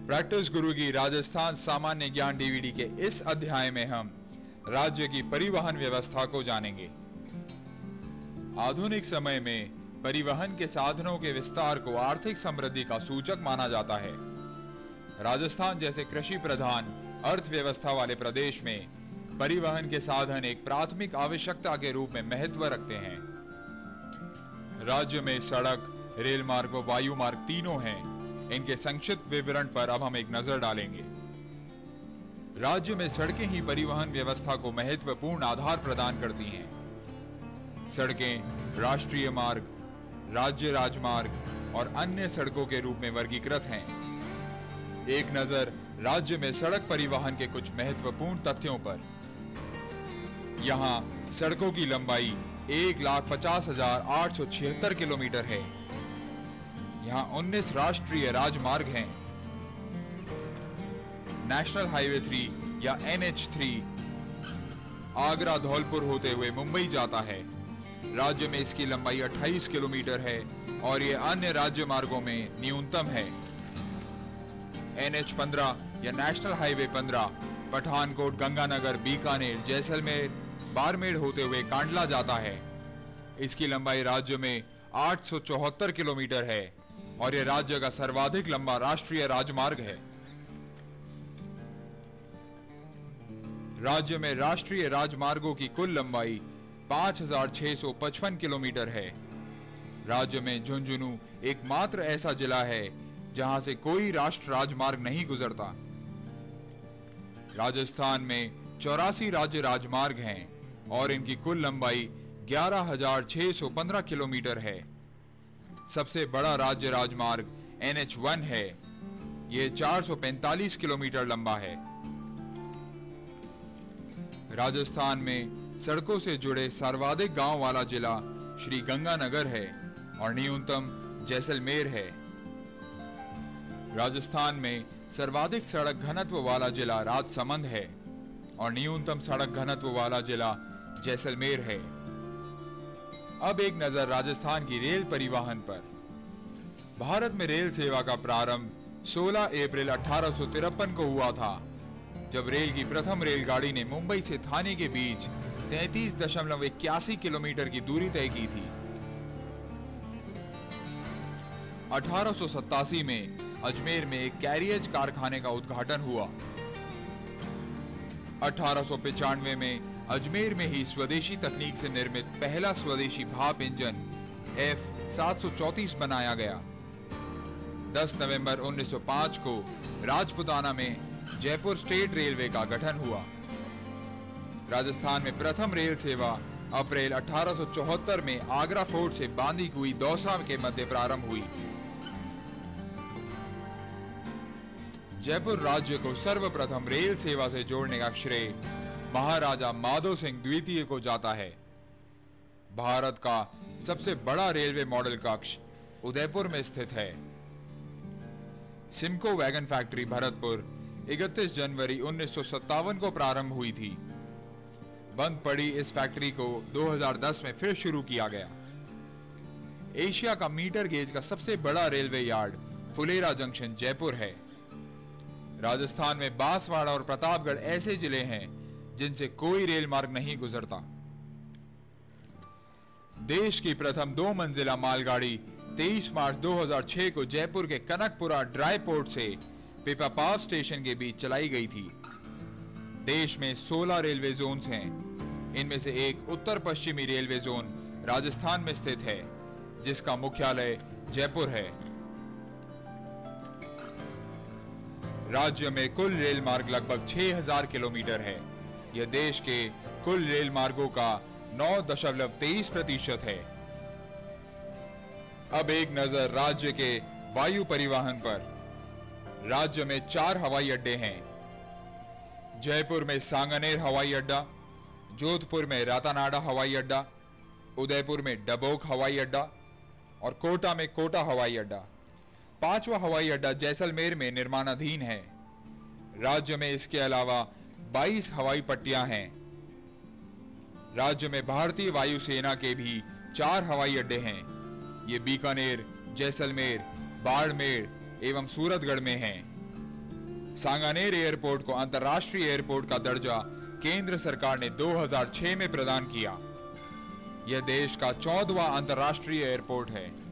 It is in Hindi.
प्रैक्टिस गुरु की राजस्थान सामान्य ज्ञान डीवीडी के इस अध्याय में हम राज्य की परिवहन व्यवस्था को जानेंगे। आधुनिक समय में परिवहन के साधनों के विस्तार को आर्थिक समृद्धि का सूचक माना जाता है। राजस्थान जैसे कृषि प्रधान अर्थव्यवस्था वाले प्रदेश में परिवहन के साधन एक प्राथमिक आवश्यकता के रूप में महत्व रखते हैं। राज्य में सड़क, रेल मार्ग व वायु मार्ग तीनों हैं। इनके संक्षिप्त विवरण पर अब हम एक नजर डालेंगे। राज्य में सड़कें ही परिवहन व्यवस्था को महत्वपूर्ण आधार प्रदान करती हैं। सड़कें राष्ट्रीय मार्ग, राज्य राजमार्ग और अन्य सड़कों के रूप में वर्गीकृत हैं। एक नजर राज्य में सड़क परिवहन के कुछ महत्वपूर्ण तथ्यों पर। यहाँ सड़कों की लंबाई 1,50,876 किलोमीटर है। यहाँ 19 राष्ट्रीय राजमार्ग हैं। नेशनल हाईवे 3 या NH3 आगरा धौलपुर होते हुए मुंबई जाता है। राज्य में इसकी लंबाई 28 किलोमीटर है और ये अन्य राज्य मार्गों में न्यूनतम है। NH15 या नेशनल हाईवे 15 पठानकोट, गंगानगर, बीकानेर, जैसलमेर, बाड़मेर होते हुए कांडला जाता है। इसकी लंबाई राज्य में 874 किलोमीटर है और यह राज्य का सर्वाधिक लंबा राष्ट्रीय राजमार्ग है। राज्य में राष्ट्रीय राजमार्गों की कुल लंबाई 5,655 किलोमीटर है। राज्य में झुंझुनू एकमात्र ऐसा जिला है जहां से कोई राष्ट्रीय राजमार्ग नहीं गुजरता। राजस्थान में 84 राज्य राजमार्ग हैं और इनकी कुल लंबाई 11,615 किलोमीटर है। सबसे बड़ा राज्य राजमार्ग NH1 है। यह 445 किलोमीटर लंबा है। राजस्थान में सड़कों से जुड़े सर्वाधिक गांव वाला जिला श्री गंगानगर है और न्यूनतम जैसलमेर है। राजस्थान में सर्वाधिक सड़क घनत्व वाला जिला राजसमंद है और न्यूनतम सड़क घनत्व वाला जिला जैसलमेर है। अब एक नजर राजस्थान की रेल परिवहन पर। भारत में रेल सेवा का प्रारंभ 16 अप्रैल 1853 को हुआ था, जब रेल की प्रथम रेलगाड़ी ने मुंबई से थाने के बीच 33.81 किलोमीटर की दूरी तय की थी। 1887 में अजमेर में एक कैरियज कारखाने का उद्घाटन हुआ। 1895 में अजमेर में ही स्वदेशी तकनीक से निर्मित पहला स्वदेशी भाप इंजन F734 बनाया गया। 10 नवंबर 1905 को राजपुताना में जयपुर स्टेट रेलवे का गठन हुआ। राजस्थान में प्रथम रेल सेवा अप्रैल 1874 में आगरा फोर्ट से बांदी कुई दौसा के मध्य प्रारंभ हुई। जयपुर राज्य को सर्वप्रथम रेल सेवा से जोड़ने का श्रेय महाराजा माधो सिंह द्वितीय को जाता है। भारत का सबसे बड़ा रेलवे मॉडल कक्ष उदयपुर में स्थित है। सिमको वैगन फैक्ट्री भरतपुर 31 जनवरी 1957 को प्रारंभ हुई थी। बंद पड़ी इस फैक्ट्री को 2010 में फिर शुरू किया गया। एशिया का मीटर गेज का सबसे बड़ा railway yard Phulera junction Jaipur है। राजस्थान में बांसवाड़ा और प्रतापगढ़ ऐसे जिले हैं जिनसे कोई रेल मार्ग नहीं गुजरता। देश की प्रथम 2 मंजिला मालगाड़ी 23 मार्च 2006 को जयपुर के कनकपुरा ड्राई पोर्ट से पिपापाव स्टेशन के बीच चलाई गई थी। देश में 16 रेलवे जोन्स हैं। इनमें से एक उत्तर पश्चिमी रेलवे जोन राजस्थान में स्थित है, जिसका मुख्यालय जयपुर है। राज्य में कुल रेल मार्ग लगभग 6,000 किलोमीटर है। यह देश के कुल रेल मार्गों का 9.23% है। अब एक नजर राज्य के वायु परिवहन पर। राज्य में 4 हवाई अड्डे हैं। जयपुर में सांगनेर हवाई अड्डा, जोधपुर में रातानाडा हवाई अड्डा, उदयपुर में डबोक हवाई अड्डा और कोटा में कोटा हवाई अड्डा। 5वां हवाई अड्डा जैसलमेर में निर्माणाधीन है। राज्य में इसके अलावा 22 हवाई पट्टियां हैं। राज्य में भारतीय वायुसेना के भी 4 हवाई अड्डे हैं। ये बीकानेर, जैसलमेर, बाड़मेर एवं सूरतगढ़ में हैं। सांगानेर एयरपोर्ट को अंतर्राष्ट्रीय एयरपोर्ट का दर्जा केंद्र सरकार ने 2006 में प्रदान किया। यह देश का 14वां अंतर्राष्ट्रीय एयरपोर्ट है।